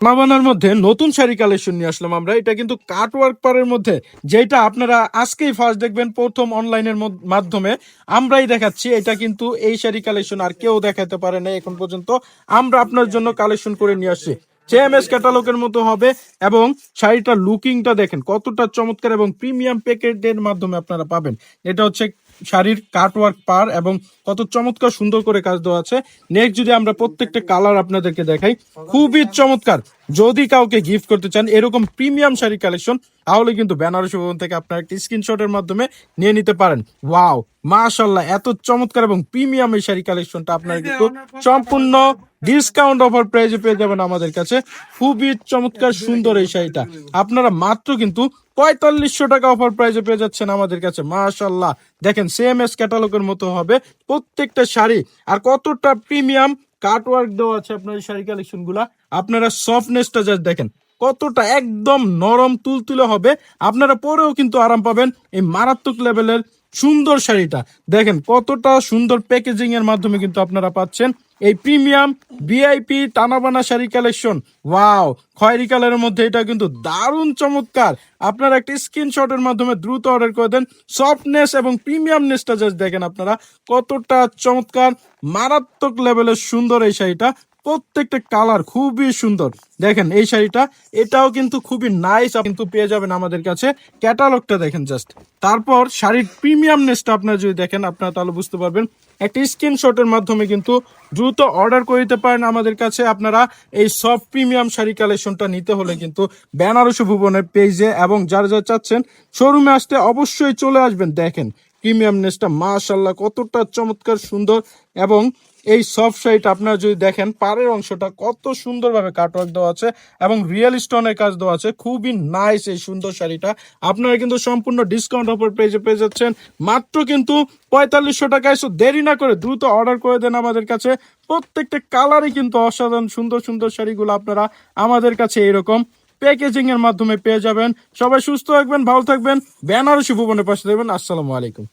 মাবানার মধ্যে নতুন শাড়ি কালেকশন নিয়ে আসলাম আমরা। এটা কিন্তু কাট ওয়ার্ক পারের মধ্যে, যেটা আপনারা আজকেই ফার্স্ট দেখবেন প্রথম অনলাইনের মাধ্যমে আমরাই দেখাচ্ছি। এটা কিন্তু এই শাড়ি কালেকশন আর কেউ দেখাতে পারে না এখন পর্যন্ত। আমরা আপনার জন্য কালেকশন করে নিয়ে আসছি। জেএমএস ক্যাটালগের মতো হবে এবং শাড়িটার লুকিংটা দেখেন কতটা চমৎকার এবং প্রিমিয়াম প্যাকেটের মাধ্যমে আপনারা পাবেন। এটা হচ্ছে শাড়ির কাটওয়ার্ক পার এবং কত চমৎকার সুন্দর করে কাজ দেওয়া আছে। নেক্সট যদি আমরা প্রত্যেকটা কালার আপনাদেরকে দেখাই, খুবই চমৎকার। যদি কাউকে গিফট করতে চান এরকম প্রিমিয়াম শাড়ি কালেকশন, তাহলে কিন্তু বেনারসি ভবন থেকে আপনারা একটি স্ক্রিনশটের মাধ্যমে নিয়ে নিতে পারেন। ওয়াও, মাশাআল্লাহ, এত চমৎকার এবং প্রিমিয়াম এই শাড়ি কালেকশনটা আপনারা কিন্তু সম্পূর্ণ ডিসকাউন্ট অফার প্রাইজে পেয়ে যাবেন আমাদের কাছে। খুবই চমৎকার সুন্দর এই শাড়িটা আপনারা মাত্র কিন্তু 4500 টাকা অফার প্রাইজে পেয়ে যাচ্ছেন আমাদের কাছে। মাশাআল্লাহ, দেখেন সিএমএস ক্যাটালগের মতো হবে প্রত্যেকটা শাড়ি। আর কতটা প্রিমিয়াম কাটওয়ার্ক দেওয়া আছে আপনার এই শাড়ি কালেকশন গুলা। আপনারা সফটনেসটা জাস্ট দেখেন, কতটা একদম নরম তুলতুলে হবে। আপনারা পরেও কিন্তু আরাম পাবেন। এই মারাত্মক লেভেলের সুন্দর শাড়িটা দেখেন কতটা সুন্দর প্যাকেজিং এর মাধ্যমে কিন্তু আপনারা পাচ্ছেন এই premium VIP টানাবানা sari collection. Wow, খয়েরি কালারের মধ্যে এটা কিন্তু দারুণ চমৎকার। আপনারা একটা স্ক্রিনশটের মাধ্যমে দ্রুত অর্ডার করে দেন। সফটনেস এবং প্রিমিয়ামনেসটা জাস্ট দেখেন আপনারা কতটা চমৎকার, মারাত্মক লেভেলের সুন্দর এই শাড়িটা। প্রত্যেকটা কালার খুবই সুন্দর। দেখেন এই শাড়িটা, এটাও কিন্তু খুবই নাইস কিন্তু পেয়ে যাবেন আমাদের কাছে। ক্যাটালগটা দেখেন জাস্ট। তারপর শাড়ির প্রিমিয়ামনেসটা আপনারা যদি দেখেন আপনারা তাহলে বুঝতে পারবেন। একটা স্ক্রিনশটের মাধ্যমে কিন্তু দ্রুত অর্ডার করে দিতে পারেন আমাদের কাছে। আপনারা এই সফট প্রিমিয়াম শাড়ি কালেকশনটা নিতে হলে কিন্তু বেনারসি ভুবনের পেজে এবং যারা যারা চাচ্ছেন শোরুমে আসতে অবশ্যই চলে আসবেন। দেখেন প্রিমিয়ামনেসটা মাশাআল্লাহ কতটা চমৎকার সুন্দর। এবং এই সফট শাড়িটা আপনারা যদি দেখেন পাড়ের অংশটা কত সুন্দরভাবে কাটওয়ার্ক দেওয়া আছে এবং রিয়েল স্টোনের কাজ দেওয়া আছে। খুবই নাইস এই সুন্দর শাড়িটা। আপনারা কিন্তু সম্পূর্ণ ডিসকাউন্ট অফার পেজে পেয়ে যাচ্ছেন মাত্র কিন্তু 4500 টাকায়। সো দেরি না করে দ্রুত অর্ডার করে দেন আমাদের কাছে। প্রত্যেকটা কালারই কিন্তু অসাধারণ সুন্দর সুন্দর শাড়িগুলো আপনারা আমাদের কাছে এরকম প্যাকেজিং এর মাধ্যমে পেয়ে যাবেন। সবাই সুস্থ থাকবেন, ভালো থাকবেন, বেনারসি ভুবনের পাশে থাকবেন। আসসালামু আলাইকুম।